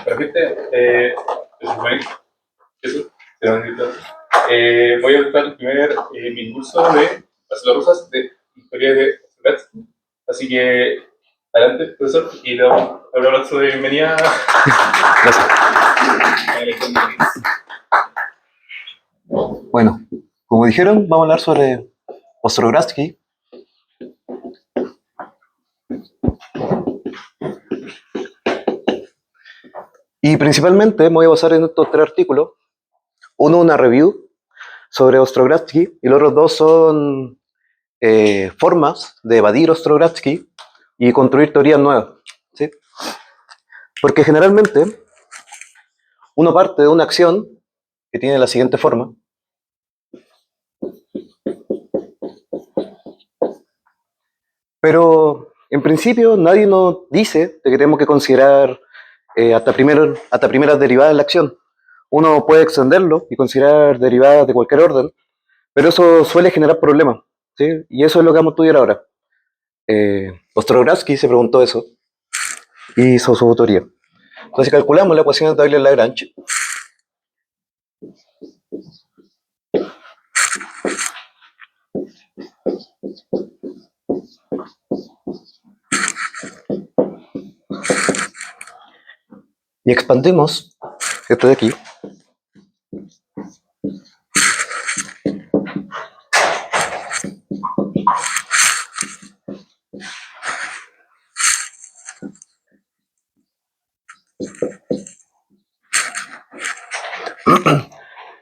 Bueno, gente, voy a buscar el primer mi curso de las rusas de historia de Trotsky. Así que, adelante, profesor, y le doy un abrazo de bienvenida. Gracias. Bueno, como dijeron, vamos a hablar sobre Ostrogradsky. Y principalmente me voy a basar en estos 3 artículos. Uno, una review sobre Ostrogradsky, y los otros 2 son formas de evadir Ostrogradsky y construir teorías nuevas, ¿sí? Porque generalmente uno parte de una acción que tiene la siguiente forma. Pero en principio nadie nos dice que tenemos que considerar hasta primeras derivadas de la acción. Uno puede extenderlo y considerar derivadas de cualquier orden, pero eso suele generar problemas, ¿sí? Y eso es lo que vamos a estudiar ahora. Ostrogradsky se preguntó eso y hizo su teoría. Entonces calculamos la ecuación de Euler-Lagrange. Y expandimos esto de aquí.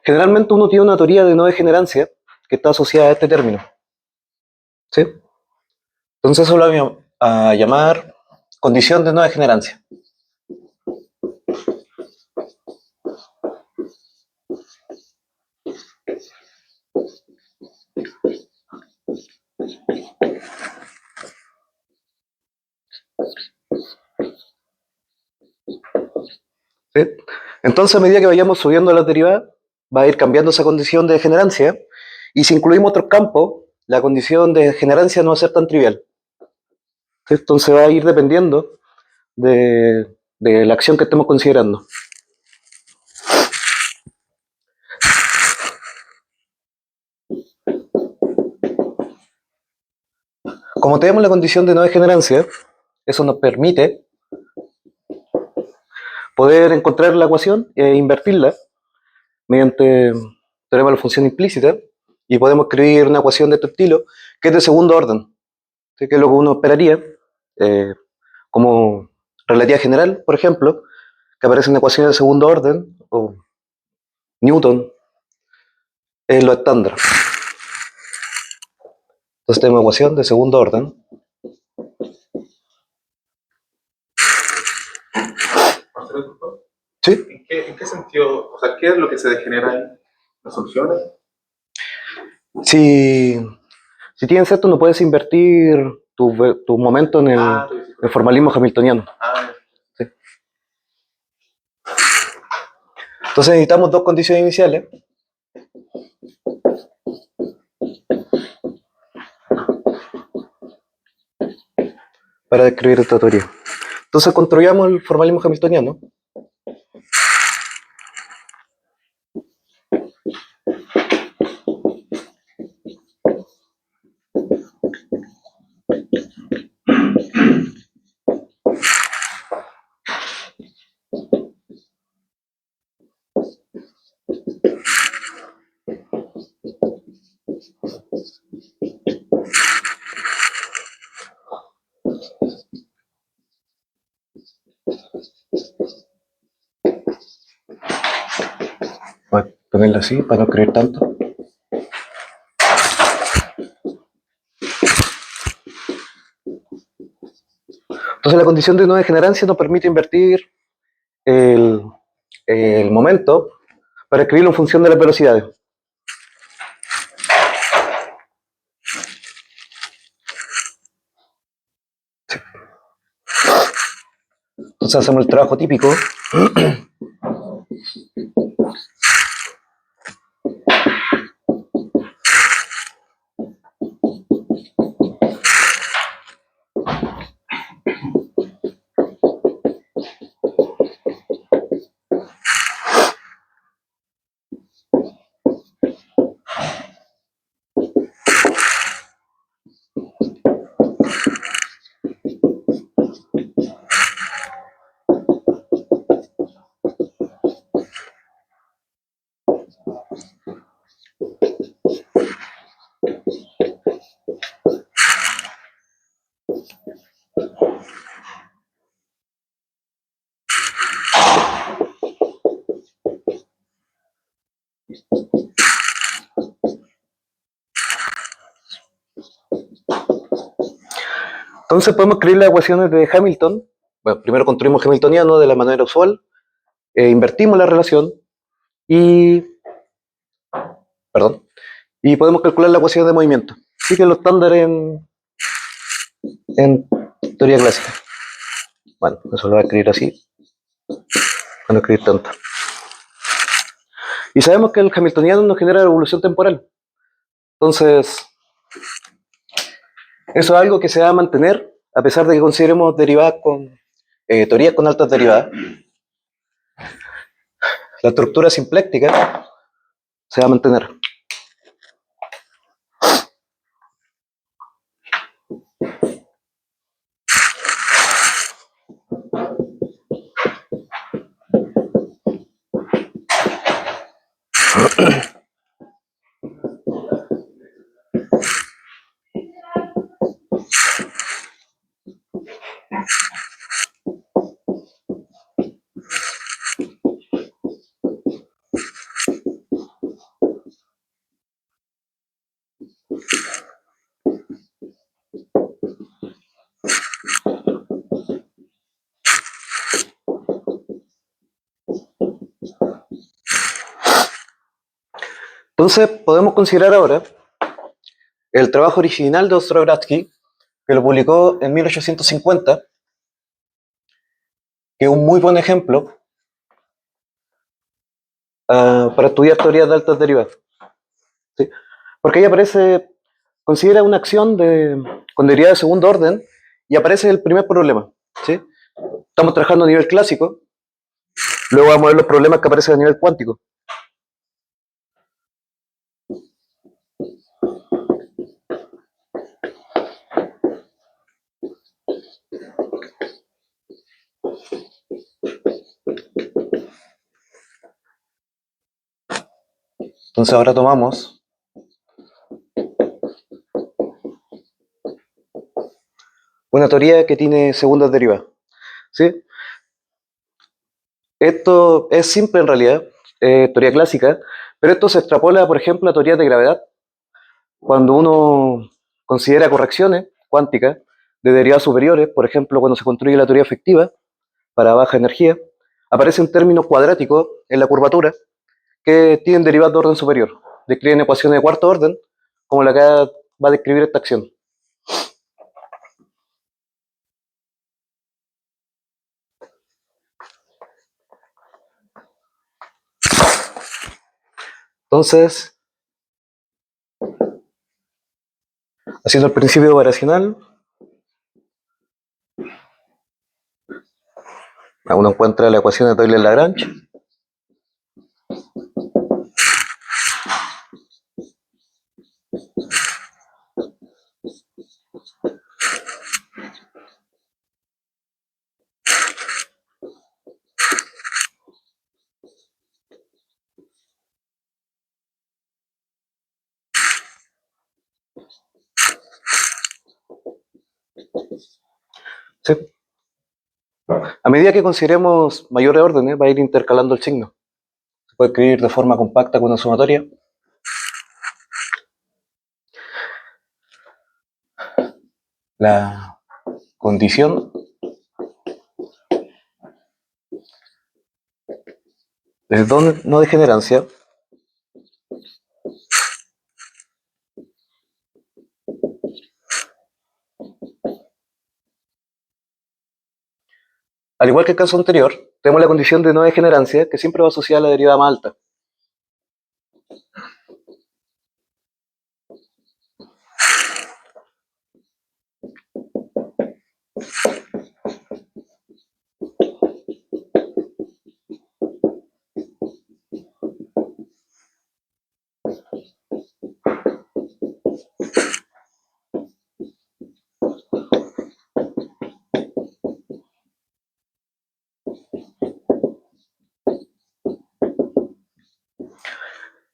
Generalmente uno tiene una teoría de no degenerancia que está asociada a este término, ¿sí? Entonces eso lo voy a llamar condición de no degenerancia. ¿Sí? Entonces, a medida que vayamos subiendo las derivadas, va a ir cambiando esa condición de degenerancia, y si incluimos otros campos, la condición de degenerancia no va a ser tan trivial. ¿Sí? Entonces va a ir dependiendo de la acción que estemos considerando. Como tenemos la condición de no degenerancia, eso nos permite poder encontrar la ecuación e invertirla mediante teorema de la función implícita, y podemos escribir una ecuación de este estilo que es de segundo orden, ¿sí? Que es lo que uno esperaría, como relatividad general, por ejemplo, que aparece en ecuaciones de segundo orden, o Newton, es lo estándar. Entonces tenemos ecuación de segundo orden. ¿Sí? ¿En qué sentido? O sea, ¿qué es lo que se degenera en las soluciones? Si tienes esto, no puedes invertir tu momento en el formalismo hamiltoniano. ¿Sí? Entonces necesitamos 2 condiciones iniciales. Para describir esta teoría. Entonces construyamos el formalismo hamiltoniano. Voy a ponerlo así para no escribir tanto. Entonces la condición de no degenerancia nos permite invertir el momento para escribirlo en función de las velocidades. Sí. Entonces hacemos el trabajo típico. Entonces podemos escribir las ecuaciones de Hamilton. Bueno, primero construimos hamiltoniano de la manera usual, invertimos la relación y, perdón, y podemos calcular la ecuación de movimiento. Así que es lo estándar en teoría clásica. Bueno, eso lo voy a escribir así, para no escribir tanto. Y sabemos que el hamiltoniano nos genera evolución temporal. Entonces, eso es algo que se va a mantener a pesar de que consideremos derivadas con teorías con altas derivadas. La estructura simpléctica se va a mantener. Entonces, podemos considerar ahora el trabajo original de Ostrogradsky, que lo publicó en 1850, que es un muy buen ejemplo para estudiar teorías de altas derivadas. ¿Sí? Porque ahí aparece, considera una acción con derivada de segundo orden y aparece el primer problema. ¿Sí? Estamos trabajando a nivel clásico, luego vamos a ver los problemas que aparecen a nivel cuántico. Entonces ahora tomamos una teoría que tiene segundas derivadas. ¿Sí? Esto es simple en realidad, teoría clásica, pero esto se extrapola, por ejemplo, a teorías de gravedad. Cuando uno considera correcciones cuánticas de derivadas superiores, por ejemplo, cuando se construye la teoría efectiva para baja energía, aparecen términos cuadráticos en la curvatura que tienen derivadas de orden superior. Describen ecuaciones de cuarto orden, como la que va a describir esta acción. Entonces, haciendo el principio variacional, uno encuentra la ecuación de Euler-Lagrange. ¿Sí? A medida que consideremos mayores órdenes, va a ir intercalando el signo. Se puede escribir de forma compacta con una sumatoria. La condición de no degenerancia al igual que el caso anterior, tenemos la condición de no degenerancia que siempre va asociada a la derivada más alta.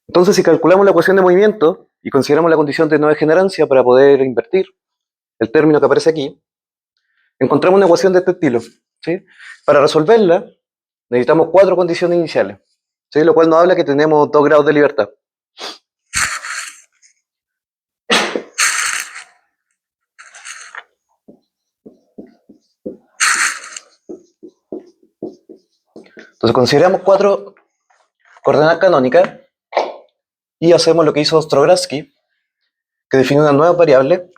Entonces, si calculamos la ecuación de movimiento y consideramos la condición de no degenerancia para poder invertir el término que aparece aquí, encontramos una ecuación de este estilo. ¿Sí? Para resolverla, necesitamos 4 condiciones iniciales. ¿sí? Lo cual nos habla que tenemos 2 grados de libertad. Entonces consideramos 4 coordenadas canónicas y hacemos lo que hizo Ostrogradsky, que define una nueva variable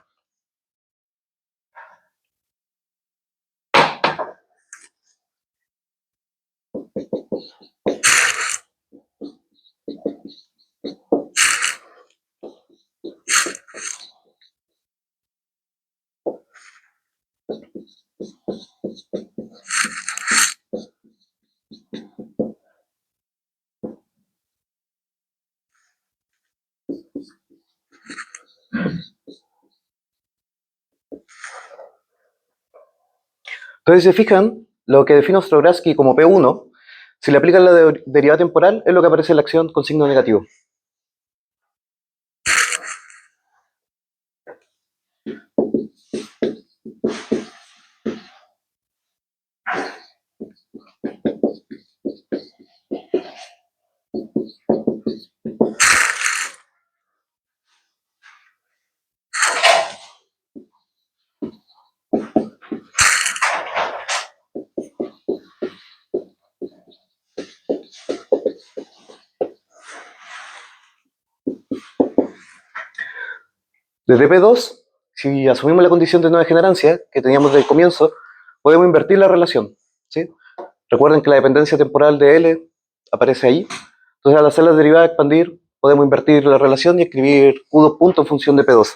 Entonces, si se fijan, lo que define Ostrogradsky como P1, si le aplican la derivada temporal, es lo que aparece en la acción con signo negativo. Desde P2, si asumimos la condición de no degenerancia que teníamos desde el comienzo, podemos invertir la relación, ¿sí? Recuerden que la dependencia temporal de L aparece ahí. Entonces, al hacer la derivada expandir, podemos invertir la relación y escribir Q2 punto en función de P2.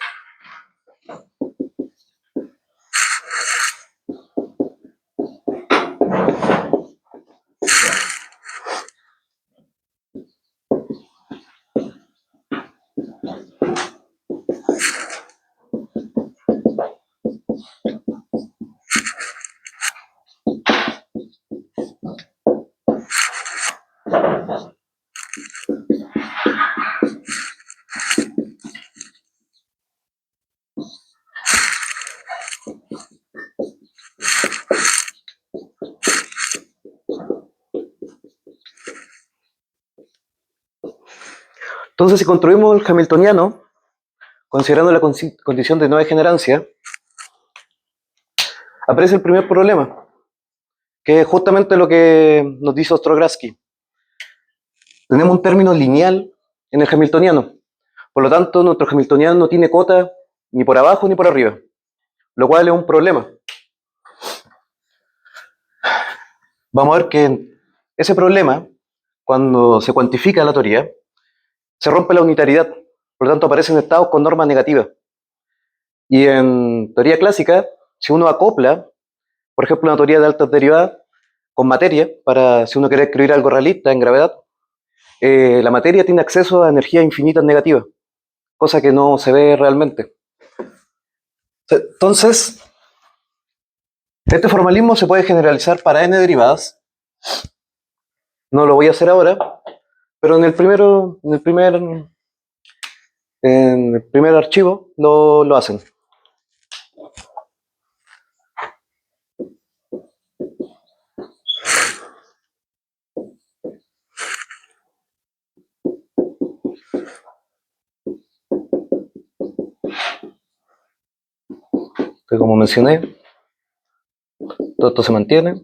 Entonces, si construimos el hamiltoniano, considerando la condición de no degenerancia, aparece el primer problema, que es justamente lo que nos dice Ostrogradsky. Tenemos un término lineal en el hamiltoniano, por lo tanto, nuestro hamiltoniano no tiene cota ni por abajo ni por arriba, lo cual es un problema. Vamos a ver que ese problema, cuando se cuantifica la teoría, se rompe la unitariedad, por lo tanto aparecen estados con norma negativa. Y en teoría clásica, si uno acopla, por ejemplo, una teoría de altas derivadas con materia, para si uno quiere escribir algo realista en gravedad, la materia tiene acceso a energías infinitas negativas, cosa que no se ve realmente. Entonces, este formalismo se puede generalizar para n derivadas. No lo voy a hacer ahora, pero en el primer archivo lo hacen. Entonces, como mencioné, todo esto se mantiene.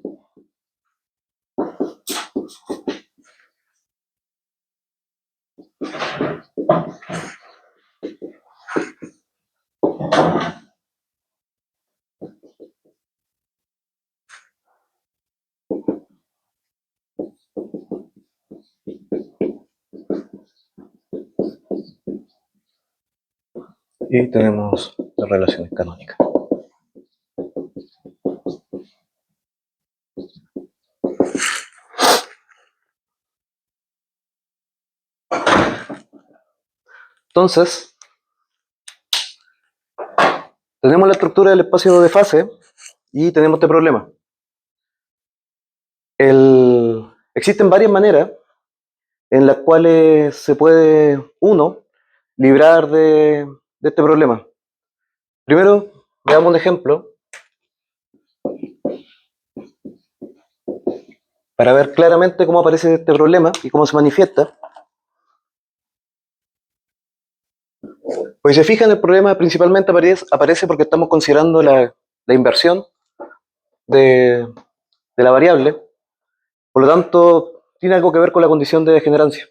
Y tenemos las relaciones canónicas. Entonces, tenemos la estructura del espacio de fase y tenemos este problema. Existen varias maneras en las cuales se puede, uno, librar de este problema. Primero, veamos un ejemplo para ver claramente cómo aparece este problema y cómo se manifiesta. Pues si se fijan, el problema principalmente aparece porque estamos considerando la inversión de, de la variable. Por lo tanto, tiene algo que ver con la condición de degenerancia.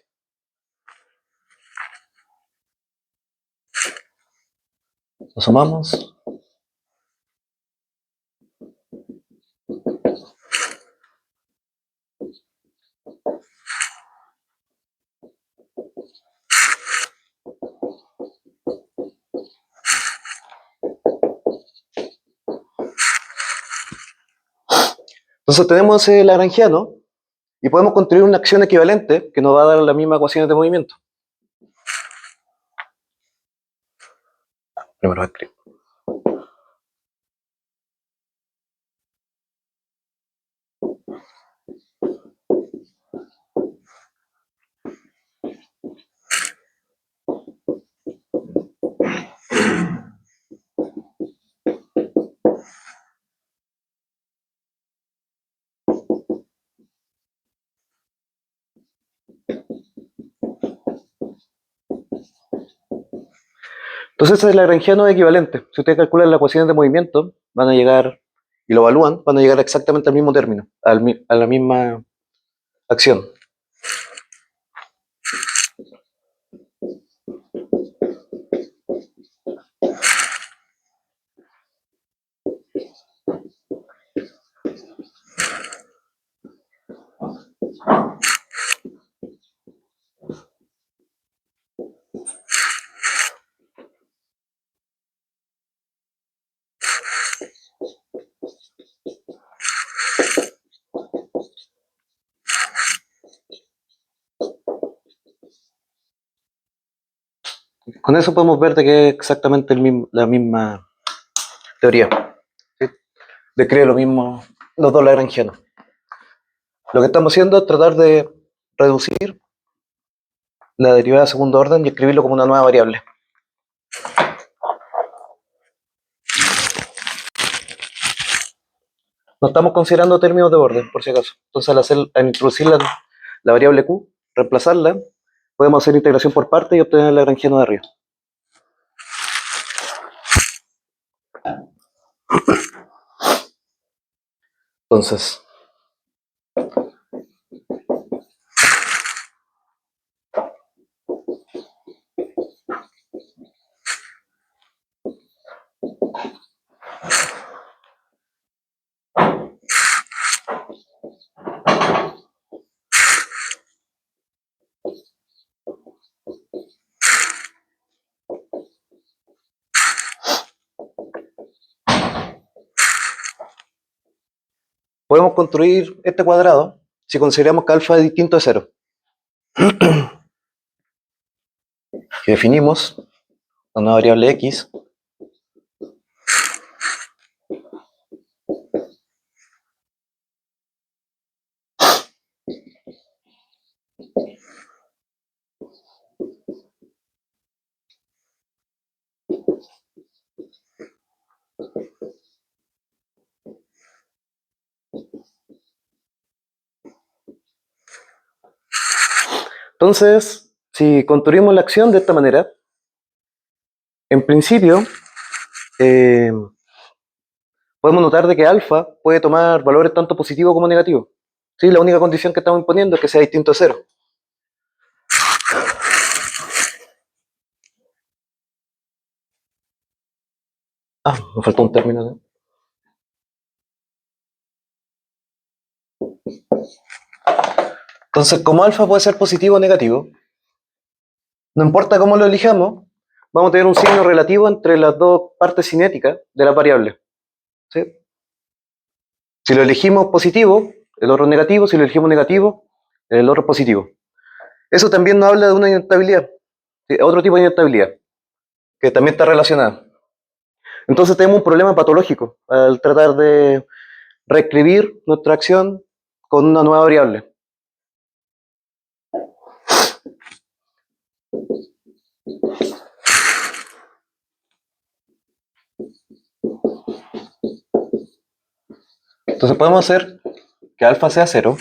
Lo sumamos. Entonces tenemos el lagrangiano y podemos construir una acción equivalente que nos va a dar las mismas ecuaciones de movimiento. Primero escribo. Entonces el lagrangiano es equivalente. Si ustedes calculan las ecuaciones de movimiento, van a llegar, y lo evalúan, van a llegar exactamente al mismo término, a la misma acción. Con eso podemos ver de que es exactamente la misma teoría. ¿Sí? Describe lo mismo los dos lagrangianos. Lo que estamos haciendo es tratar de reducir la derivada de segundo orden y escribirlo como una nueva variable. No estamos considerando términos de orden, por si acaso. Entonces, al introducir la variable q, reemplazarla, podemos hacer integración por partes y obtener el lagrangiano de arriba. Entonces, podemos construir este cuadrado si consideramos que alfa es distinto de 0. Y definimos una variable x Entonces, si construimos la acción de esta manera, en principio, podemos notar de que alfa puede tomar valores tanto positivos como negativos. ¿Sí? La única condición que estamos imponiendo es que sea distinto de 0. Ah, me faltó un término, ¿no? Entonces, como alfa puede ser positivo o negativo, no importa cómo lo elijamos, vamos a tener un signo relativo entre las dos partes cinéticas de la variable. ¿Sí? Si lo elegimos positivo, el otro negativo; si lo elegimos negativo, el otro positivo. Eso también nos habla de una inestabilidad, ¿sí? Otro tipo de inestabilidad, que también está relacionada. Entonces tenemos un problema patológico al tratar de reescribir nuestra acción con una nueva variable. Entonces podemos hacer que alfa sea 0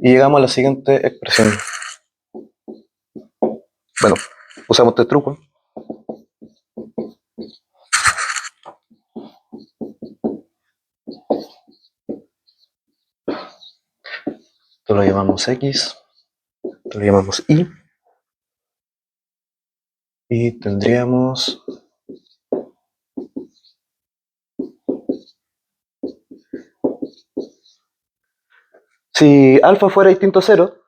y llegamos a la siguiente expresión. Bueno, usamos este truco. Esto lo llamamos X, esto lo llamamos Y, y tendríamos si alfa fuera distinto a cero,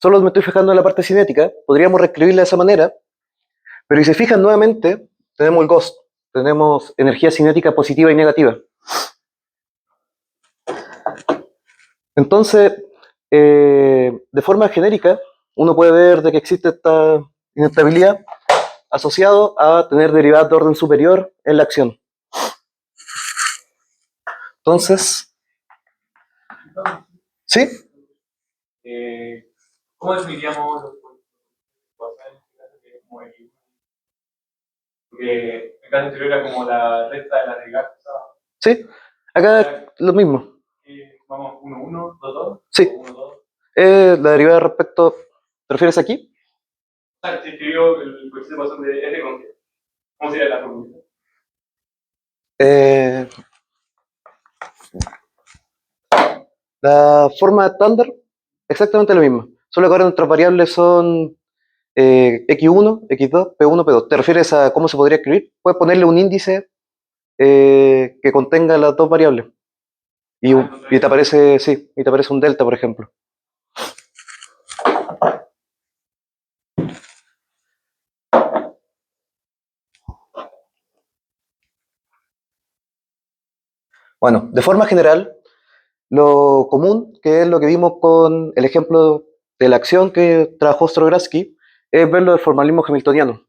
solo me estoy fijando en la parte cinética, podríamos reescribirla de esa manera, pero si se fijan nuevamente, tenemos el ghost, tenemos energía cinética positiva y negativa. Entonces, de forma genérica, uno puede ver de que existe esta inestabilidad asociado a tener derivadas de orden superior en la acción. Entonces, ¿sí? ¿Cómo definiríamos los porque en caso anterior era como la recta de la regata? Sí, acá es lo mismo. Vamos 1, 1, 2, 2. Sí. 1, 2. La derivada respecto, ¿te refieres aquí? Se escribió el coeficiente de ecuación de f con g. ¿Cómo sería la fórmula? La forma estándar, exactamente lo mismo. Solo que ahora nuestras variables son x1, x2, p1, p2. ¿Te refieres a cómo se podría escribir? Puedes ponerle un índice que contenga las dos variables. Y te aparece, sí, y te aparece un delta, por ejemplo. Bueno, de forma general, lo común, que es lo que vimos con el ejemplo de la acción que trabajó Strogarsky, es verlo del formalismo hamiltoniano.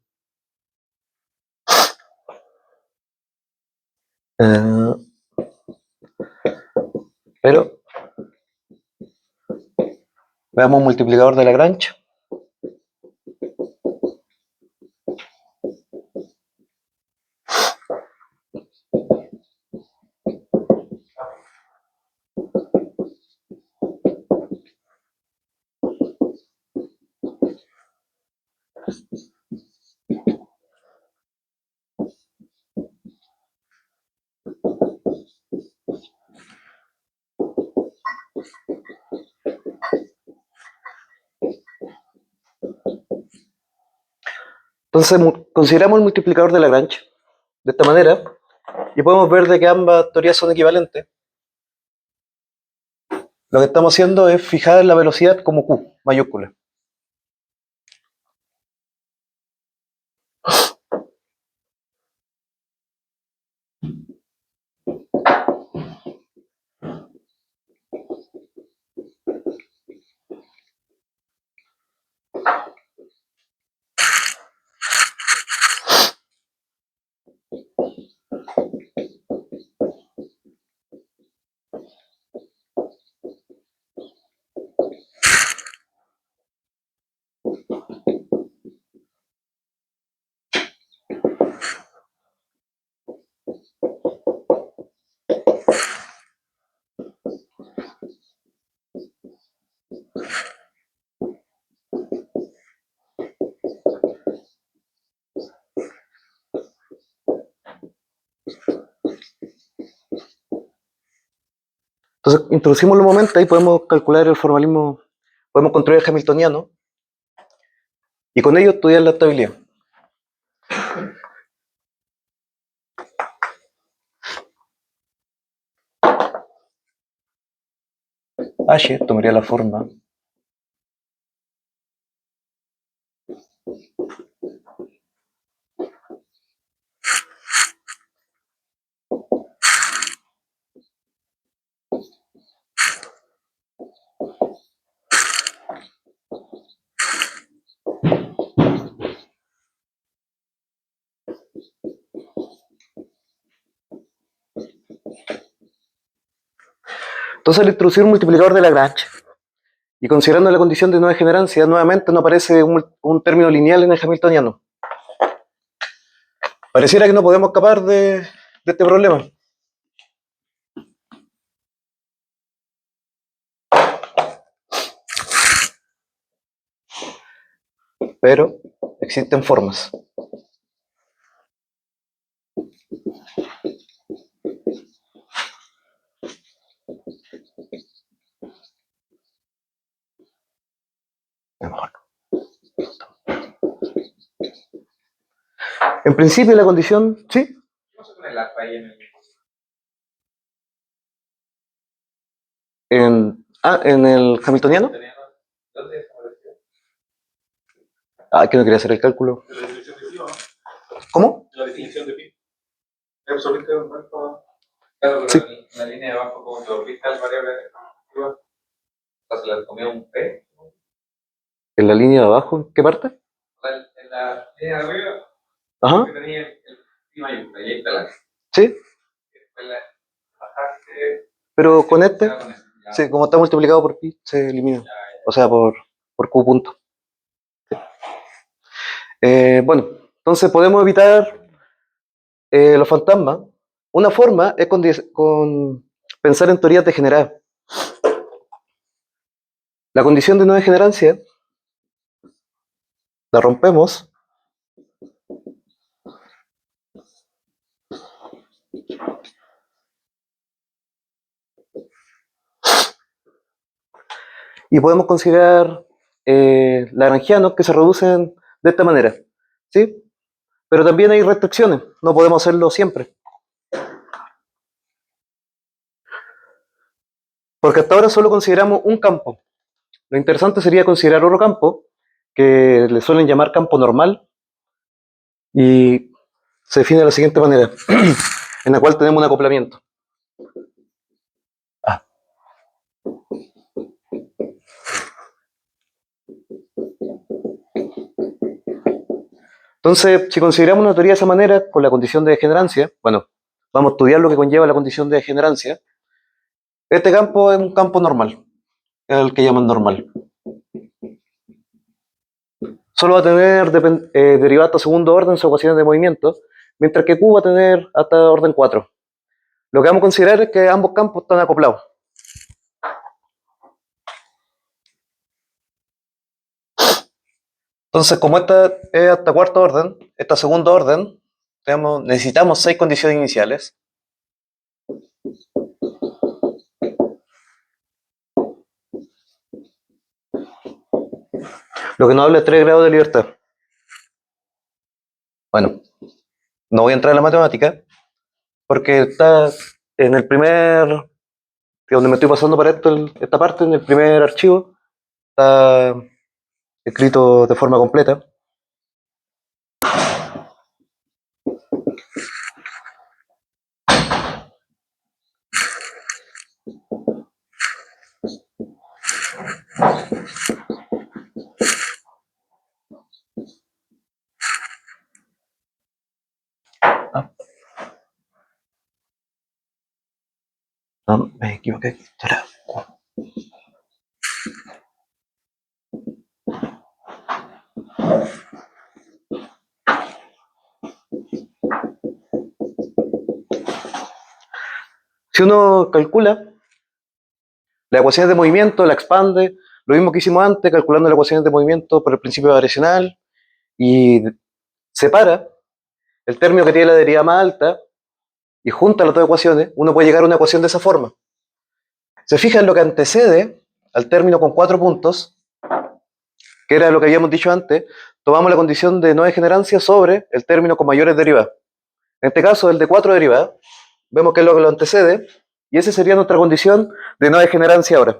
Pero veamos un multiplicador de Lagrange. Entonces consideramos el multiplicador de Lagrange de esta manera y podemos ver de que ambas teorías son equivalentes. Lo que estamos haciendo es fijar la velocidad como Q, mayúscula. Entonces introducimos los momentos y podemos calcular el formalismo, podemos construir el hamiltoniano y con ello estudiar la estabilidad. H tomaría la forma Entonces, al introducir un multiplicador de Lagrange y considerando la condición de no degenerancia, nuevamente no aparece un término lineal en el hamiltoniano. Pareciera que no podemos escapar de este problema. pero existen formas. En principio la condición, sí. ¿Cómo se pone el alfa ahí en el En el hamiltoniano. italiano? ¿Dónde es? Que no quería hacer el cálculo. De la definición de pi, ¿o no? ¿Cómo? De la definición de pi. Es absolutamente normal para... Claro, pero Sí. en la línea de abajo, como te volviste al variable arriba, o sea, se le comió un P. En la línea de abajo, ¿en qué parte? En la línea de arriba, Ajá, que tenía el pi mayúscula, y ahí está la. sí, Después la bajaste. pero con este, Ya con eso, ya. sí, como está multiplicado por pi, se elimina. Ya, O sea, por q punto. Bueno, entonces podemos evitar los fantasmas. Una forma es con pensar en teorías degeneradas. La condición de no degenerancia la rompemos y podemos considerar lagrangianos que se reducen de esta manera, ¿sí? Pero también hay restricciones, no podemos hacerlo siempre. Porque hasta ahora solo consideramos un campo. Lo interesante sería considerar otro campo, que le suelen llamar campo normal, y se define de la siguiente manera, en la cual tenemos un acoplamiento. Entonces, si consideramos una teoría de esa manera, con la condición de degenerancia, bueno, vamos a estudiar lo que conlleva la condición de degenerancia. Este campo es un campo normal, es el que llaman normal. Solo va a tener derivadas segundo orden, sus ecuaciones de movimiento, mientras que Q va a tener hasta orden 4. Lo que vamos a considerar es que ambos campos están acoplados. Entonces, como esta es hasta cuarto orden, esta segundo orden, necesitamos 6 condiciones iniciales. Lo que nos habla de 3 grados de libertad. Bueno, no voy a entrar en la matemática, porque está en el primer, donde me estoy pasando para esta parte, en el primer archivo, está escrito de forma completa. No, me equivoqué. Será. Si uno calcula las ecuaciones de movimiento, la expande, lo mismo que hicimos antes, calculando las ecuaciones de movimiento por el principio variacional, y separa el término que tiene la derivada más alta y junta las dos ecuaciones, uno puede llegar a una ecuación de esa forma. Se fija en lo que antecede al término con 4 puntos, que era lo que habíamos dicho antes, tomamos la condición de no degenerancia sobre el término con mayores derivadas. En este caso, el de 4 derivadas, vemos que es lo que lo antecede, y esa sería nuestra condición de no degenerancia ahora.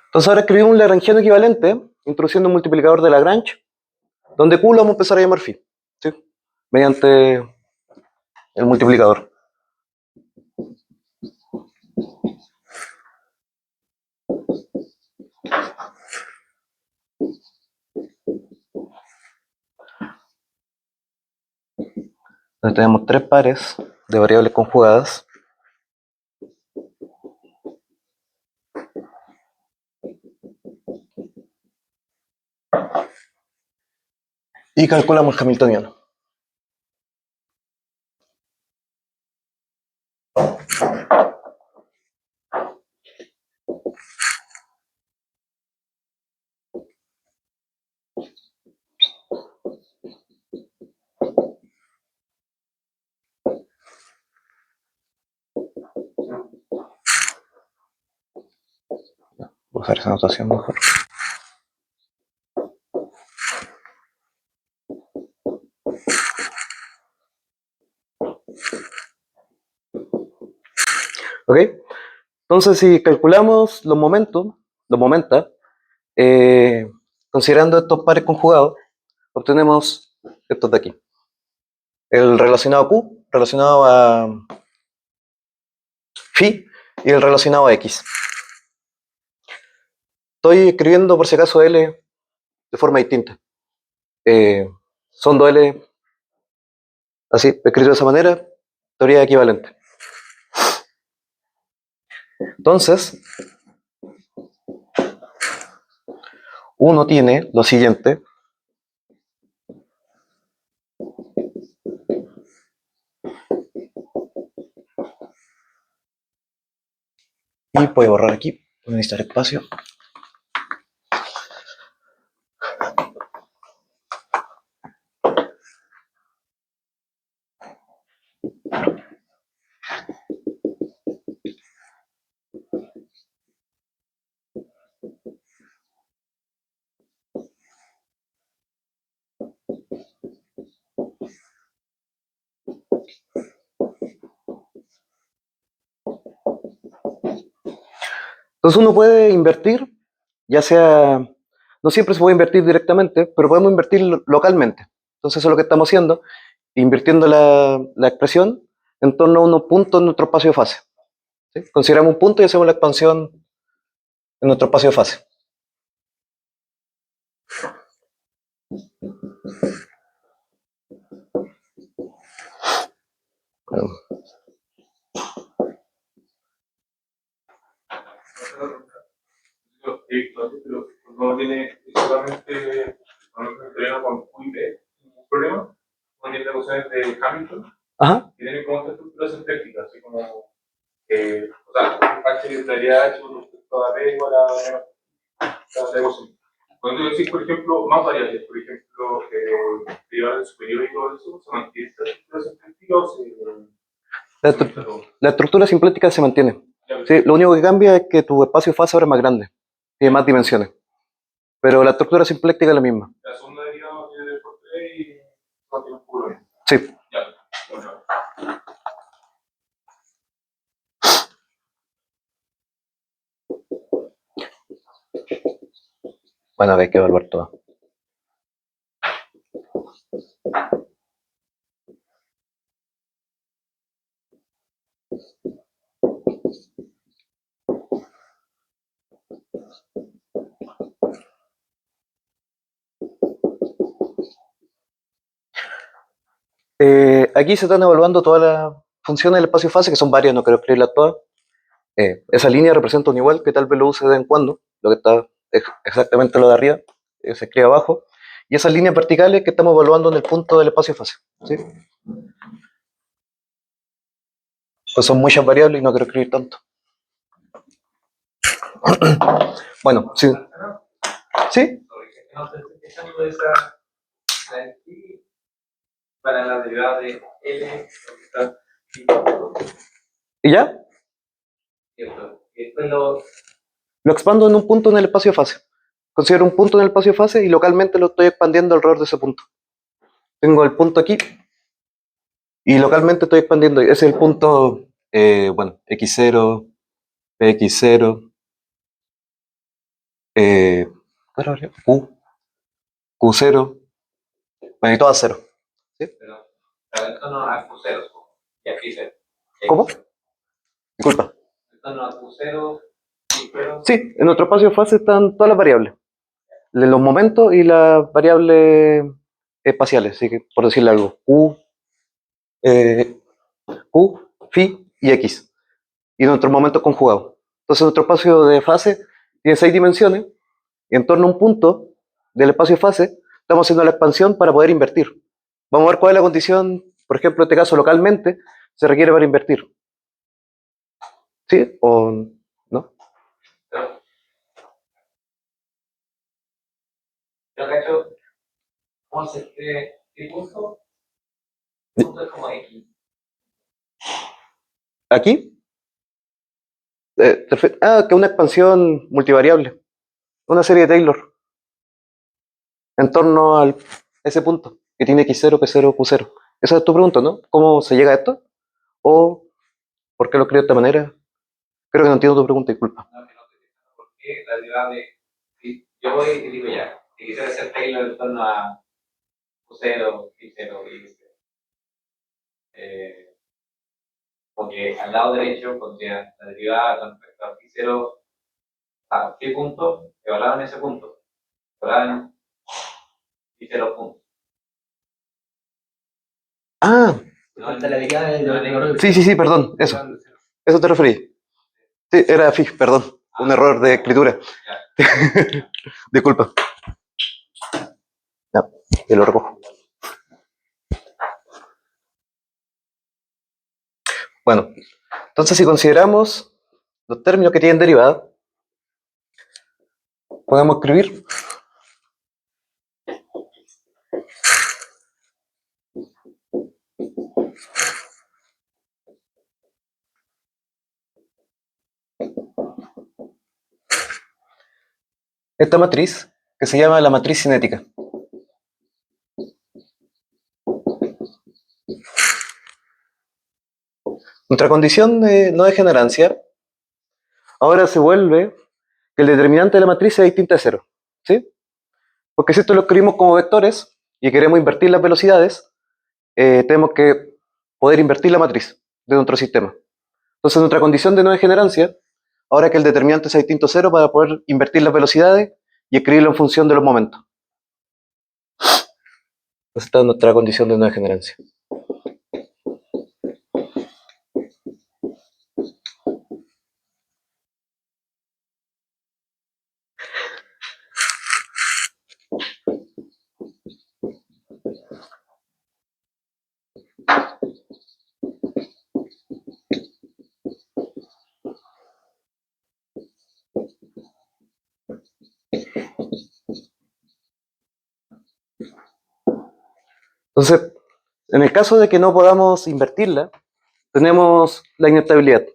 Entonces ahora escribimos un lagrangiano equivalente, introduciendo un multiplicador de Lagrange, donde Q lo vamos a empezar a llamar phi, ¿sí? Mediante el multiplicador. donde tenemos tres pares de variables conjugadas. Y calculamos el hamiltoniano. Voy a usar esa notación mejor. ¿Ok? Entonces, si calculamos los momenta, considerando estos pares conjugados, obtenemos estos de aquí. El relacionado Q, relacionado a phi, y el relacionado a X. Estoy escribiendo por si acaso L de forma distinta. Son dos L así, escrito de esa manera, teoría equivalente. Entonces, uno tiene lo siguiente. Y voy a borrar aquí, voy a necesitar espacio. Entonces uno puede invertir, ya sea, no siempre se puede invertir directamente, pero podemos invertir localmente. Entonces eso es lo que estamos haciendo, invirtiendo la expresión en torno a unos puntos en nuestro espacio de fase. ¿Sí? Consideramos un punto y hacemos la expansión en nuestro espacio de fase. Bueno. Pero no tiene solamente con Q y P, ningún problema. No tiene ecuaciones de Hamilton, Ajá. que tienen como esta estructura sintética, así como, o sea, H daría H con respecto a P igual a la ecuación. Cuando tú decís, por ejemplo, más variables, por ejemplo, derivada superior y todo eso, ¿se mantiene esta estructura sintética o se La estructura simplética se mantiene. Sí, lo único que cambia es que tu espacio de fase ahora es más grande, tiene más dimensiones. Pero la estructura simplética es la misma. La segunda derivada viene por 3 y no tiene un puro bien. Sí. Ya. Bueno. Bueno, hay que evaluar todo. Aquí se están evaluando todas las funciones del espacio fase, que son varias, no quiero escribirlas todas. Esa línea representa un igual que tal vez lo use de vez en cuando, lo que está exactamente lo de arriba, se escribe abajo. Y esas líneas verticales que estamos evaluando en el punto del espacio fase. ¿Sí? Pues son muchas variables y no quiero escribir tanto. Bueno, sí. ¿Sí? No te estoy quejando de esa para la derivada de L, ¿Y ya? ¿cierto? Y después lo Lo expando en un punto en el espacio de fase. Considero un punto en el espacio de fase y localmente lo estoy expandiendo alrededor de ese punto. Tengo el punto aquí y localmente estoy expandiendo. Ese es el punto, bueno, x0, px0, q, q0, bueno, y todo a cero. ¿Sí? pero esto no a Q0 y aquí cero. ¿Cómo? Disculpa. Esto no a Q0 y 0. Sí, en nuestro espacio de fase están todas las variables. Los momentos y las variables espaciales, así que por decirle algo, q, eh, Q, phi y X, y nuestros momentos conjugados. Entonces nuestro espacio de fase tiene 6 dimensiones, y en torno a un punto del espacio de fase estamos haciendo la expansión para poder invertir. Vamos a ver cuál es la condición, por ejemplo, en este caso localmente, se requiere para invertir. ¿Sí? ¿O no? Pero, yo cacho, ¿cómo se escribe? ¿Qué punto? Punto es como X. ¿Aquí? Que una expansión multivariable. Una serie de Taylor en torno a ese punto, que tiene X0, P0, Q0. Esa es tu pregunta, ¿no? ¿Cómo se llega a esto? ¿O por qué lo creo de esta manera? Creo que no entiendo tu pregunta, disculpa. No, que no estoy diciendo por qué la derivada de. Si yo voy y digo ya, si quisiera hacer Taylor en torno a Q0, X0 y X0. Porque al lado derecho pondría la derivada con respecto a X0 a qué punto, evaluado en ese punto, evaluado en X0 punto. Ah, No en la derivada de sí, perdón, eso. Eso te referí. Sí, era phi, perdón. Un error de escritura. Disculpa. Ya, y lo recojo. Bueno, entonces si consideramos los términos que tienen derivada, podemos escribir esta matriz que se llama la matriz cinética. Nuestra condición de no degenerancia ahora se vuelve que el determinante de la matriz sea distinto a cero. ¿Sí? Porque si esto lo escribimos como vectores y queremos invertir las velocidades, tenemos que poder invertir la matriz de nuestro sistema. Entonces nuestra condición de no degenerancia ahora es que el determinante sea distinto a cero para poder invertir las velocidades y escribirlo en función de los momentos. Entonces esta es nuestra condición de no degenerancia. Entonces, en el caso de que no podamos invertirla, tenemos la inestabilidad,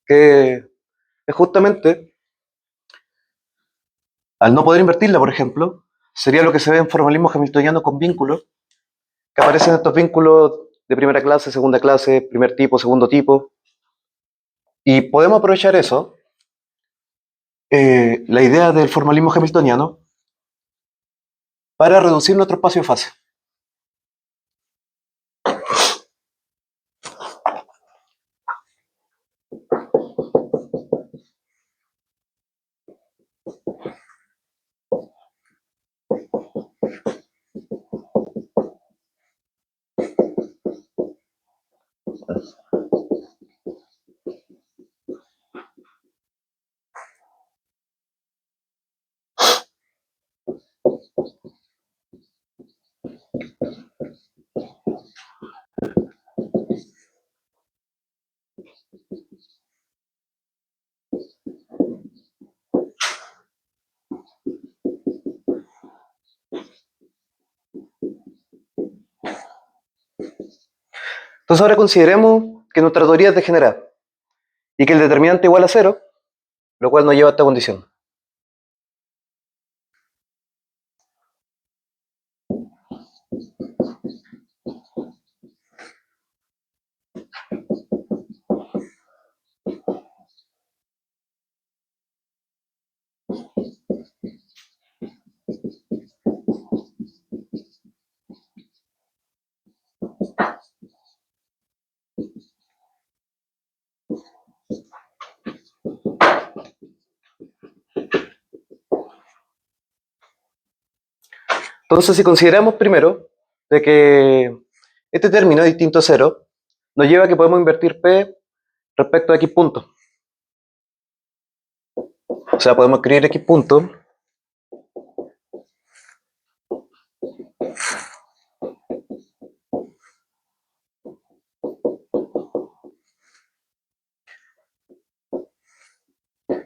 que es justamente, al no poder invertirla, por ejemplo, sería lo que se ve en formalismo hamiltoniano con vínculos, que aparecen estos vínculos de primera clase, segunda clase, primer tipo, segundo tipo, y podemos aprovechar eso, la idea del formalismo hamiltoniano, para reducir nuestro espacio de fase. Entonces ahora consideremos que nuestra teoría es degenerada y que el determinante es igual a cero, lo cual nos lleva a esta condición. Entonces si consideramos primero de que Este término distinto a cero nos lleva a que podemos invertir P respecto a X punto. O sea, podemos escribir X punto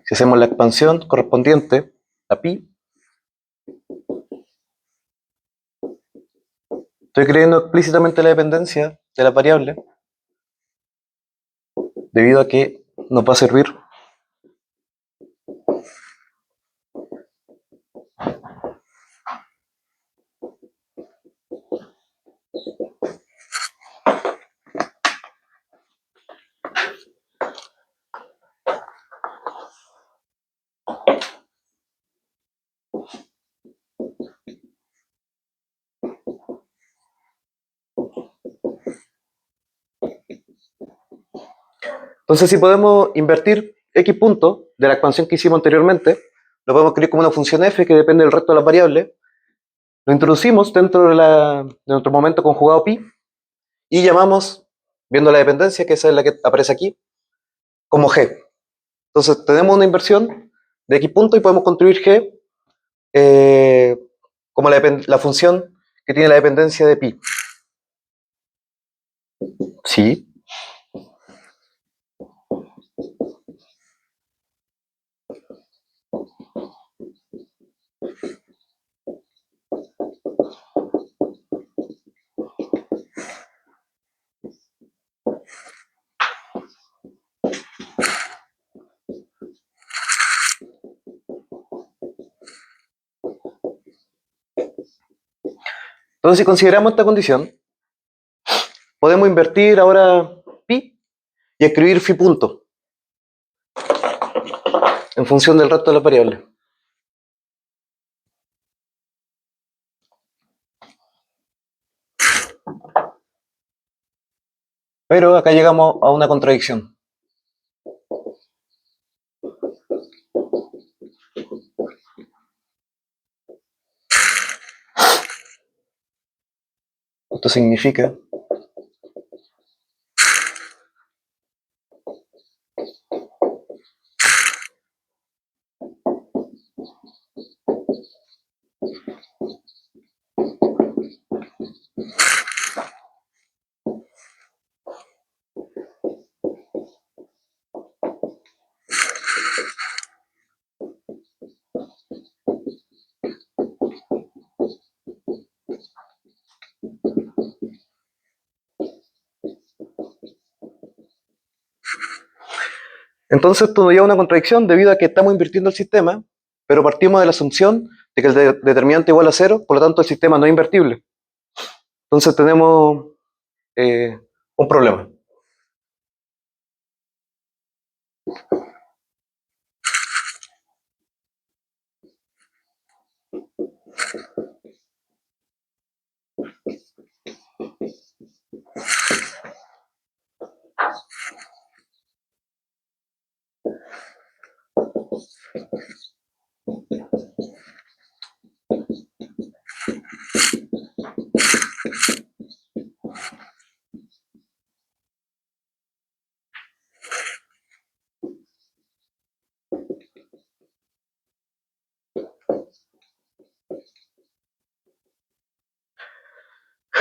si hacemos la expansión correspondiente a pi. Estoy creyendo explícitamente la dependencia de la variable debido a que nos va a servir Entonces, si podemos invertir x puntos de la expansión que hicimos anteriormente, lo podemos escribir como una función f que depende del resto de las variables. Lo introducimos dentro de nuestro momento conjugado pi y llamamos, viendo la dependencia, que esa es la que aparece aquí, como g. Entonces, tenemos una inversión de x puntos y podemos construir g como la función que tiene la dependencia de pi. Sí. Entonces, si consideramos esta condición, podemos invertir ahora pi y escribir phi punto en función del resto de las variables. Pero acá llegamos a una contradicción. Esto significa entonces esto nos lleva a una contradicción debido a que estamos invirtiendo el sistema, pero partimos de la asunción de que el determinante igual a cero, por lo tanto el sistema no es invertible. Entonces tenemos un problema.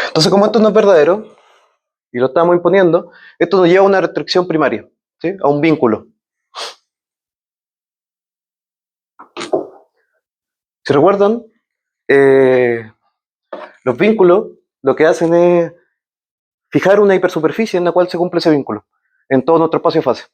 Entonces, como esto no es verdadero, y lo estamos imponiendo, esto nos lleva a una restricción primaria, ¿sí? A un vínculo. Si recuerdan, los vínculos lo que hacen es fijar una hipersuperficie en la cual se cumple ese vínculo, en todo nuestro espacio de fase.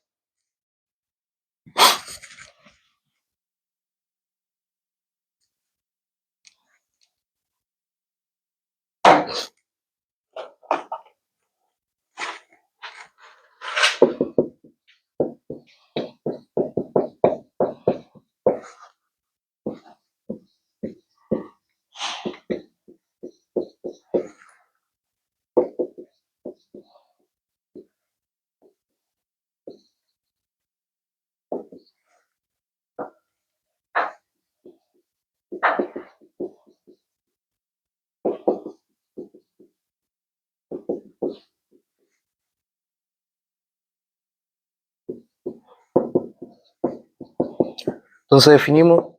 Entonces definimos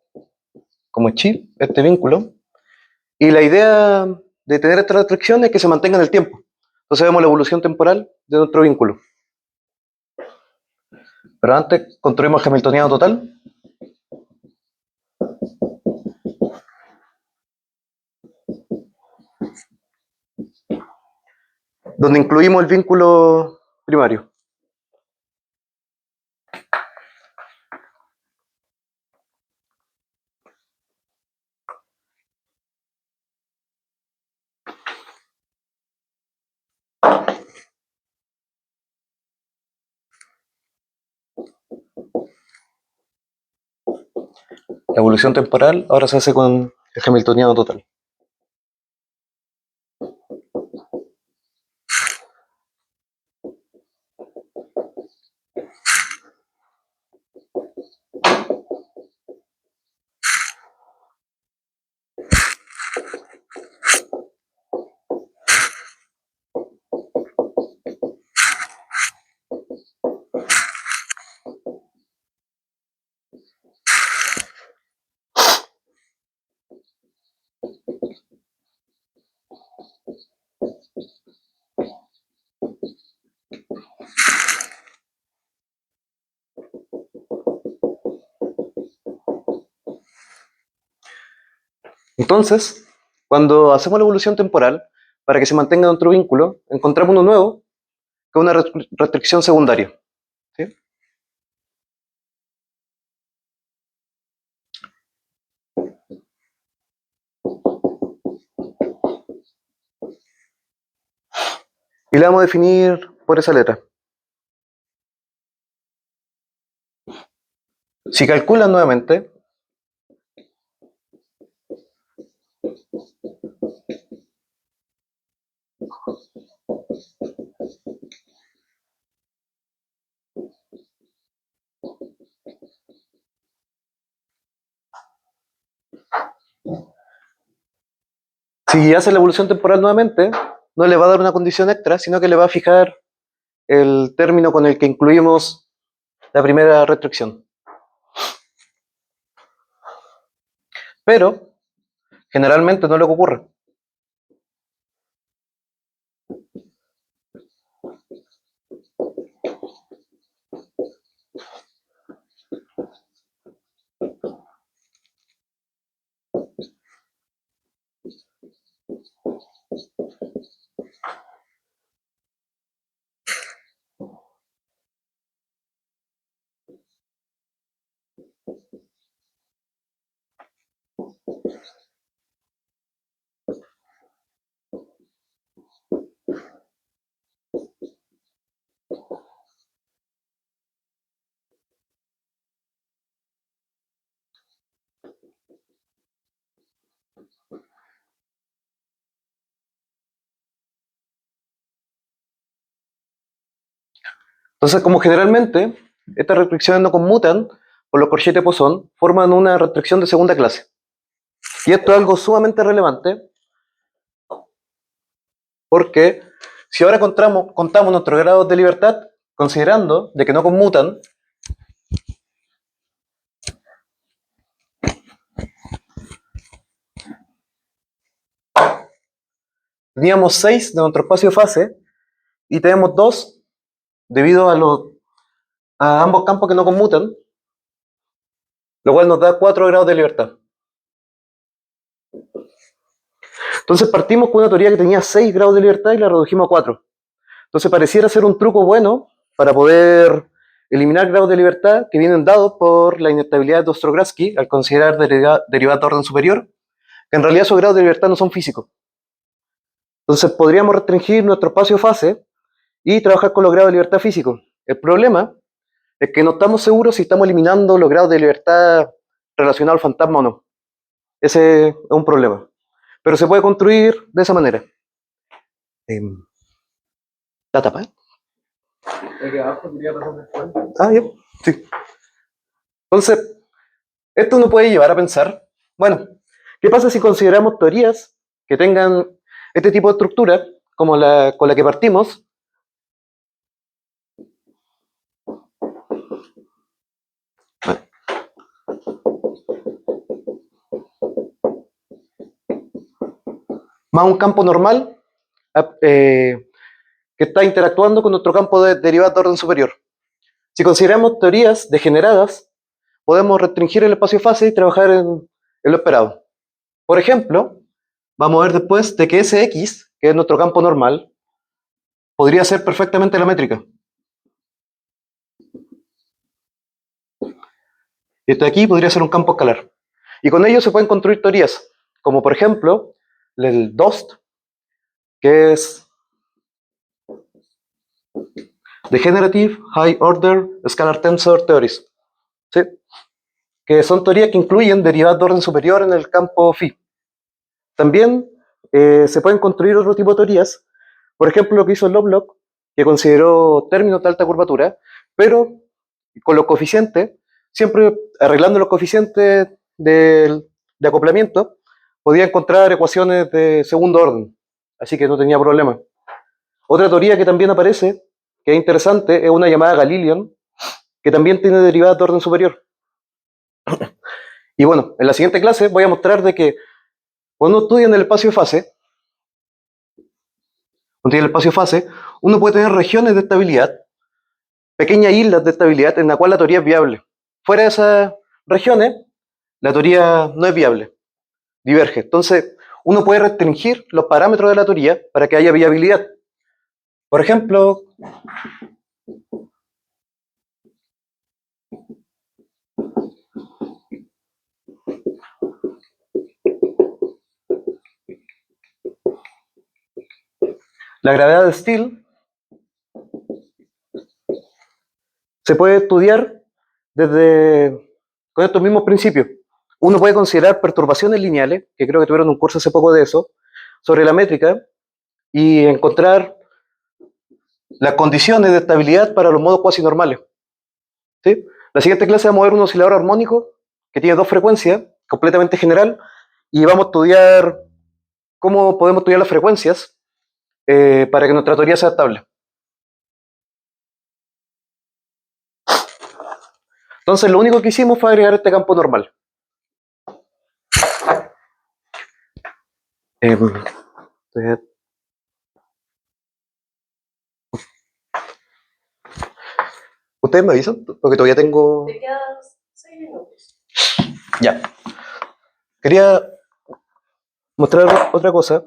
como chi este vínculo. Y la idea de tener esta restricción es que se mantenga en el tiempo. Entonces vemos la evolución temporal de nuestro vínculo. Pero antes construimos el hamiltoniano total. Donde incluimos el vínculo primario. La evolución temporal ahora se hace con el hamiltoniano total. Entonces, cuando hacemos la evolución temporal, para que se mantenga nuestro vínculo, encontramos uno nuevo, que es una restricción secundaria. ¿Sí? Y la vamos a definir por esa letra. Si calculan nuevamente, si hace la evolución temporal nuevamente, no le va a dar una condición extra, sino que le va a fijar el término con el que incluimos la primera restricción. Pero, generalmente no es lo que ocurre. Entonces, como generalmente estas restricciones no conmutan por los corchetes de Poisson, forman una restricción de segunda clase. Y esto es algo sumamente relevante porque si ahora contamos nuestros grados de libertad, considerando de que no conmutan, teníamos 6 de nuestro espacio de fase y tenemos 2 debido a ambos campos que no conmutan, lo cual nos da 4 grados de libertad. Entonces partimos con una teoría que tenía 6 grados de libertad y la redujimos a 4. Entonces pareciera ser un truco bueno para poder eliminar grados de libertad que vienen dados por la inestabilidad de Ostrogradski al considerar derivadas de orden superior, que en realidad esos grados de libertad no son físicos. Entonces podríamos restringir nuestro espacio fase y trabajar con los grados de libertad físicos. El problema es que no estamos seguros si estamos eliminando los grados de libertad relacionados al fantasma o no. Ese es un problema. Pero se puede construir de esa manera. ¿La tapa? Ah, bien. Sí. Entonces, esto nos puede llevar a pensar, bueno, ¿qué pasa si consideramos teorías que tengan este tipo de estructura, como la con la que partimos? más un campo normal que está interactuando con nuestro campo de derivadas de orden superior. Si consideramos teorías degeneradas, podemos restringir el espacio-fase y trabajar en lo esperado. Por ejemplo, vamos a ver después de que Sx, que es nuestro campo normal, podría ser perfectamente la métrica. Y esto de aquí podría ser un campo escalar. Y con ello se pueden construir teorías, como por ejemplo el DOST, que es Degenerative High Order Scalar Tensor Theories, ¿sí? Que son teorías que incluyen derivadas de orden superior en el campo phi. También se pueden construir otro tipo de teorías, por ejemplo lo que hizo Lovelock, que consideró términos de alta curvatura, pero con los coeficientes, siempre arreglando los coeficientes de acoplamiento, podía encontrar ecuaciones de segundo orden, así que no tenía problema. Otra teoría que también aparece, que es interesante, es una llamada Galilean, que también tiene derivadas de orden superior. Y bueno, en la siguiente clase voy a mostrar de que cuando estudia en el espacio de fase, cuando tiene el espacio de fase, uno puede tener regiones de estabilidad, pequeñas islas de estabilidad en la cual la teoría es viable. Fuera de esas regiones, la teoría no es viable, diverge. Entonces, uno puede restringir los parámetros de la teoría para que haya viabilidad. Por ejemplo, la gravedad de Steel se puede estudiar desde con estos mismos principios. Uno puede considerar perturbaciones lineales, que creo que tuvieron un curso hace poco de eso, sobre la métrica y encontrar las condiciones de estabilidad para los modos cuasi normales. ¿Sí? La siguiente clase vamos a ver un oscilador armónico que tiene dos frecuencias, completamente general, y vamos a estudiar cómo podemos estudiar las frecuencias para que nuestra teoría sea estable. Entonces, lo único que hicimos fue agregar este campo normal. Eh, ¿Ustedes me avisan? Porque todavía tengo... Te quedan 6 minutos. Ya. Quería mostrar otra cosa.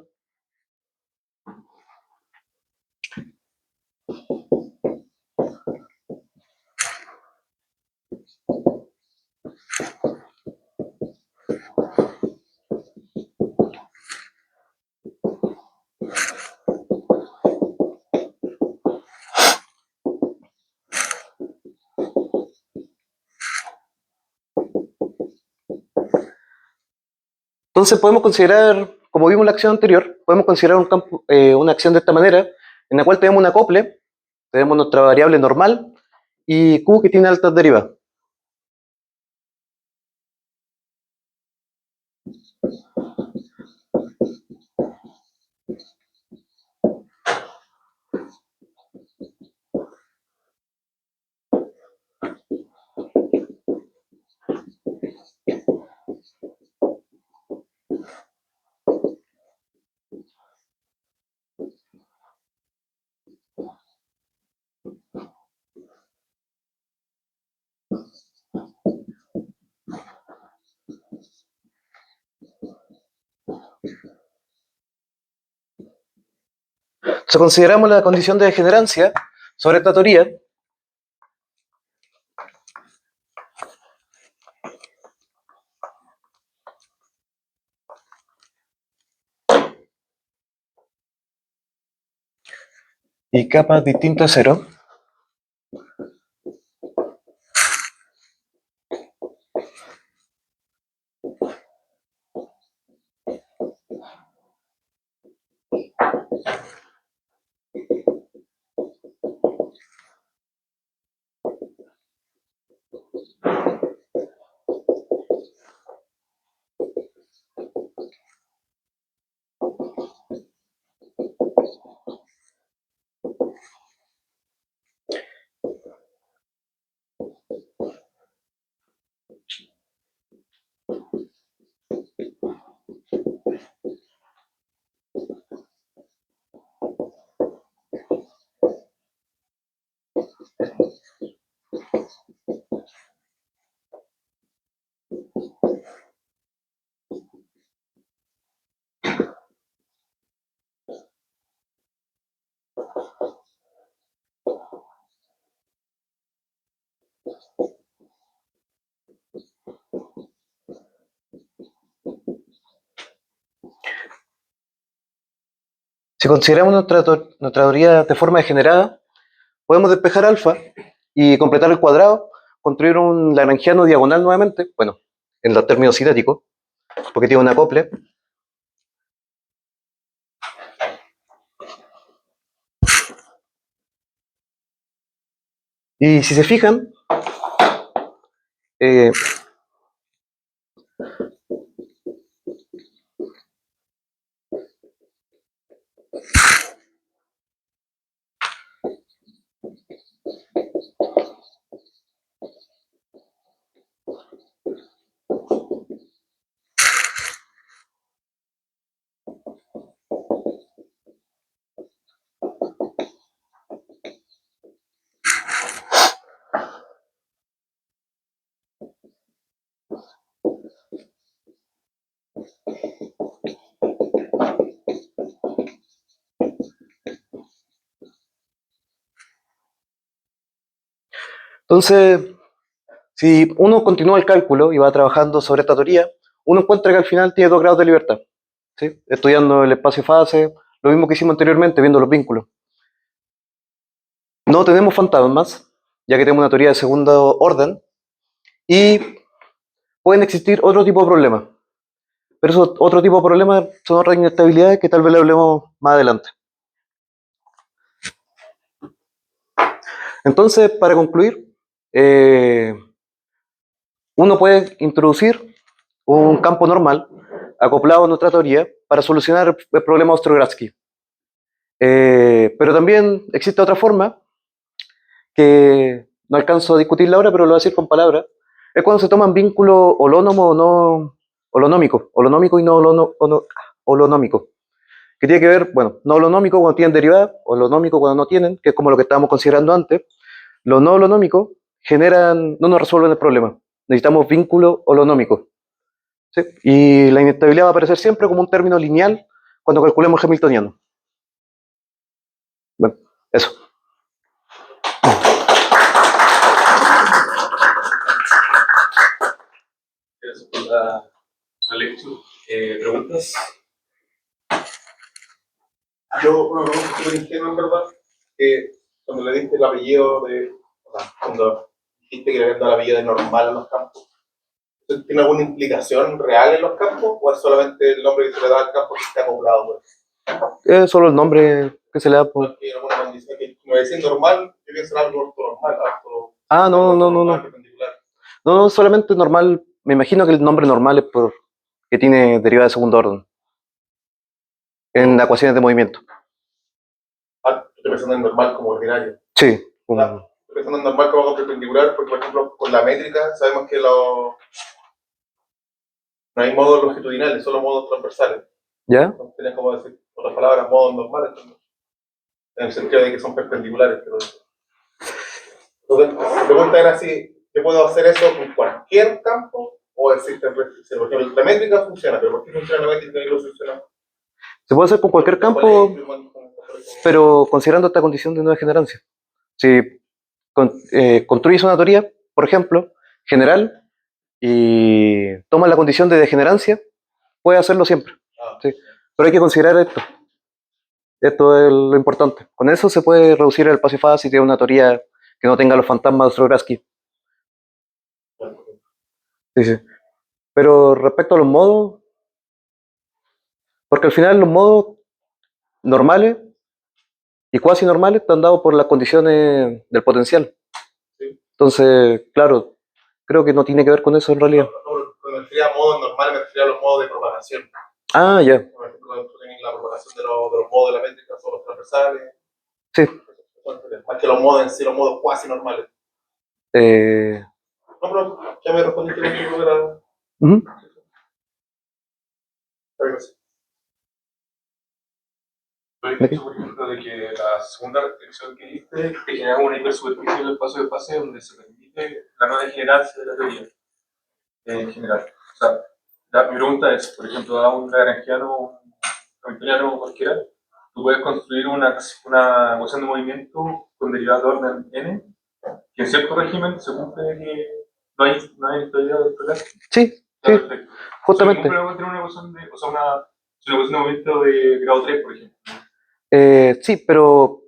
Entonces podemos considerar, como vimos en la acción anterior, podemos considerar un campo, una acción de esta manera, en la cual tenemos un acople, tenemos nuestra variable normal y Q que tiene altas derivas. Si consideramos la condición de degenerancia sobre esta teoría, y capa distinto a cero, Si consideramos nuestra teoría de forma degenerada, podemos despejar alfa y completar el cuadrado, construir un lagrangiano diagonal nuevamente, bueno, en los términos cinéticos, porque tiene un acople. Y si se fijan, eh, entonces, si uno continúa el cálculo y va trabajando sobre esta teoría, uno encuentra que al final tiene 2 grados de libertad, ¿sí? Estudiando el espacio-fase, lo mismo que hicimos anteriormente, viendo los vínculos. No tenemos fantasmas, ya que tenemos una teoría de segundo orden, y pueden existir otro tipo de problemas. Pero esos otro tipo de problemas son otras inestabilidades que tal vez le hablemos más adelante. Entonces, para concluir, uno puede introducir un campo normal acoplado a nuestra teoría para solucionar el problema de Ostrogradsky. Pero también existe otra forma que no alcanzo a discutirla ahora, pero lo voy a decir con palabras. Es cuando se toman vínculos holónomos o no holonómico y no holonómico, que tiene que ver, bueno, no holonómico cuando tienen derivada, holonómico cuando no tienen, que es como lo que estábamos considerando antes. Los no holonómicos no nos resuelven el problema. Necesitamos vínculos holonómicos, ¿sí? Y la inestabilidad va a aparecer siempre como un término lineal cuando calculemos el hamiltoniano. Bueno, eso. Gracias por la lectura. ¿Preguntas? Yo, una pregunta súper ingenua, en verdad, que cuando le diste el apellido o sea, cuando dijiste que le habían dado el apellido de normal a los campos, ¿eso tiene alguna implicación real en los campos o es solamente el nombre que se le da al campo que está acoplado? Pues? Es solo el nombre que se le da por... Porque en alguna condición que, como decir normal, yo pienso en algo ortonormal, No. perpendicular. No, solamente normal. Me imagino que el nombre normal es porque tiene derivada de segundo orden en ecuaciones de movimiento. Estoy pensando en normal como ordinario. Sí. Estoy pensando en normal como algo perpendicular, porque por ejemplo, con la métrica sabemos que no hay modos longitudinales, solo modos transversales. ¿Ya? Tienes como decir, otras palabras, modos normales, en el sentido de que son perpendiculares. Pero... Entonces, la pregunta era si yo puedo hacer eso con cualquier campo o existen restricciones. Por ejemplo, la métrica funciona, pero ¿por qué funciona la métrica y no funciona? Se puede hacer con cualquier campo, pero considerando esta condición de no degenerancia. Si construyes una teoría, por ejemplo, general, y tomas la condición de degenerancia, puedes hacerlo siempre. ¿Sí? Pero hay que considerar esto. Esto es lo importante. Con eso se puede reducir el espacio fase si tiene una teoría que no tenga los fantasmas de Ostrogradsky. Sí. Pero respecto a los modos, porque al final los modos normales y cuasi normales están dados por las condiciones del potencial. Entonces, claro, creo que no tiene que ver con eso en realidad. Cuando me refería a modos normales, me refería a los modos de propagación. Ah, ya. Por ejemplo, cuando tú tienes la propagación de los modos de la métrica son los transversales. Sí. Más que los modos en sí, los modos cuasi normales. No, pero ya me respondiste lo que yo era. Por ejemplo, de que la segunda restricción que diste te genera una hipersuperficie en el espacio de fase donde se permite la no degenerancia de la teoría en general. O sea, mi pregunta es, por ejemplo, a un lagrangiano, un hamiltoniano cualquiera, tú puedes construir una ecuación de movimiento con derivada de orden n, que en cierto régimen se cumple que no hay teoría de Ostrogradsky. Sí, Perfecto. justamente. Ningún problema tener una ecuación de, o sea, una ecuación de movimiento de grado 3, por ejemplo. Sí, pero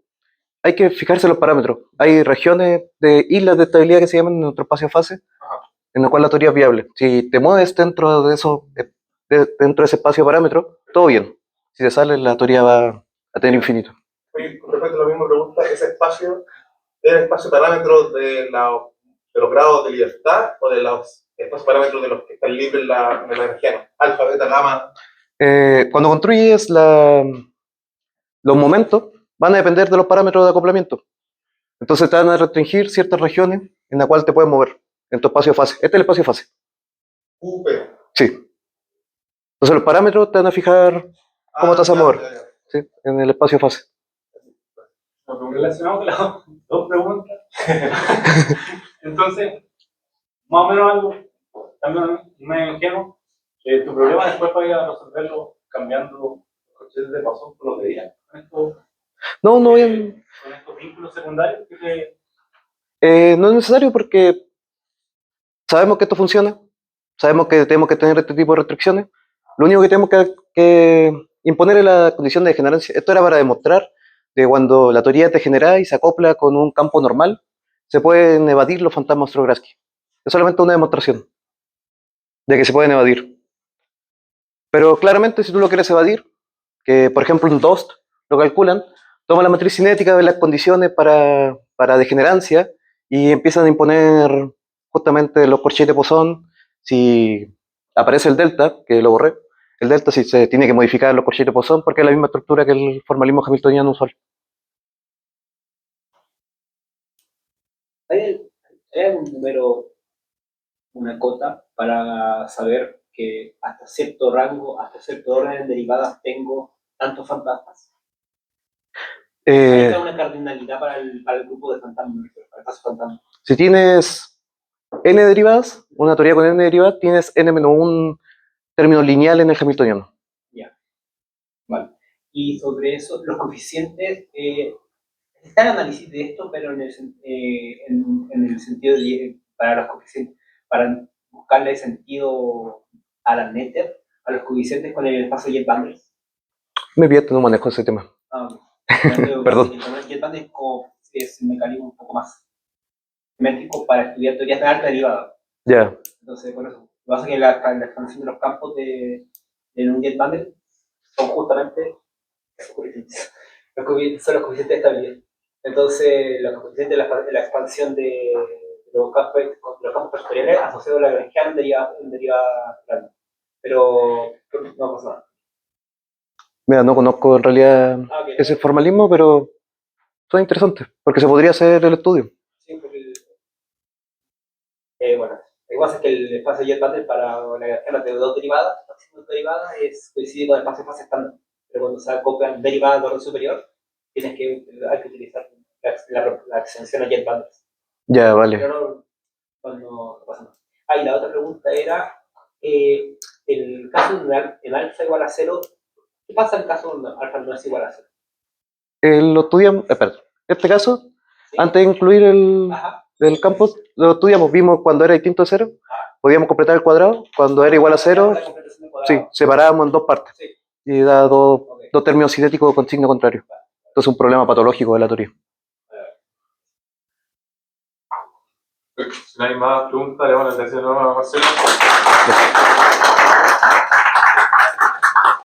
hay que fijarse en los parámetros. Hay regiones de islas de estabilidad que se llaman en nuestro espacio fase, en la cual la teoría es viable. Si te mueves dentro de eso, dentro de ese espacio de parámetros, todo bien. Si te sale, la teoría va a tener infinito. Oye, con respecto a la misma pregunta, ¿ese espacio es el espacio parámetro de los grados de libertad o de los espacios parámetros de los que están libres en la energía? Alfa, beta, gamma. Cuando construyes los momentos, van a depender de los parámetros de acoplamiento. Entonces te van a restringir ciertas regiones en las cuales te puedes mover en tu espacio fase. Este es el espacio fase. UP. Sí. Entonces los parámetros te van a fijar cómo te vas a mover, ¿sí? En el espacio fase. Relacionado con las dos preguntas. Entonces, más o menos algo, también me ingenuo, tu problema después para resolverlo cambiando coches de pasón por lotería. No, bien. Con estos vínculos secundarios que No es necesario porque sabemos que esto funciona, sabemos que tenemos que tener este tipo de restricciones. Lo único que tenemos que imponer es la condición de degenerancia. Esto era para demostrar que cuando la teoría es degenerada y se acopla con un campo normal, se pueden evadir los fantasmas Strogarsky. Es solamente una demostración de que se pueden evadir. Pero claramente, si tú lo quieres evadir, que por ejemplo en DOST lo calculan, toma la matriz cinética de las condiciones para degenerancia y empiezan a imponer justamente los corchetes de Poisson. Si aparece el delta, que lo borré, el delta sí se tiene que modificar los corchetes de Poisson porque es la misma estructura que el formalismo hamiltoniano usual. ¿Hay algún número, una cota para saber que hasta cierto rango, hasta cierto orden de derivadas tengo tantos fantasmas? ¿Hay una cardinalidad para el grupo de fantasmas, para el caso fantasma? Si tienes n derivadas, una teoría con n derivadas, tienes n-1 términos lineales en el hamiltoniano. Ya. Vale. Y sobre eso, los coeficientes, está el análisis de esto, pero en el sentido de, para los coeficientes, para buscarle sentido a la Nether, a los coeficientes con el espacio Jet-Bundles. Me pierdo, no manejo ese tema. Perdón. Jet-Bundles es un mecanismo un poco más simétrico para estudiar teorías de alta derivada. Ya. Entonces, por eso, lo que pasa es que la expansión de los campos de un Jet-Bundle son justamente son los coeficientes de estabilidad. Entonces, los coeficientes de la expansión de los campos vectoriales asociados a la Lagrangiana deriva grande. Pero no pasa nada. Mira, no conozco en realidad ese formalismo, pero suena interesante, porque se podría hacer el estudio. Sí, porque bueno, lo que pasa es que el espacio Jet-Bundle para la Lagrangiana de dos derivadas, coincide con el espacio fase estándar. Pero cuando se acoplan derivadas de orden superior, hay que utilizar la extensión a Jet-Bundles. Ya, vale. Pero no pasa nada. Y la otra pregunta era, el caso en alfa igual a 0, ¿qué pasa en el caso donde alfa no es igual a 0? Lo estudiamos, espera, este caso, ¿sí? Antes de incluir el campo, lo estudiamos, vimos cuando era distinto a 0, podíamos completar el cuadrado, cuando era igual a 0, sí, separábamos en dos partes, sí. Y da dos términos cinéticos con signo contrario. Esto es un problema patológico de la teoría. Si no hay más preguntas, le van a decir a Marcelo.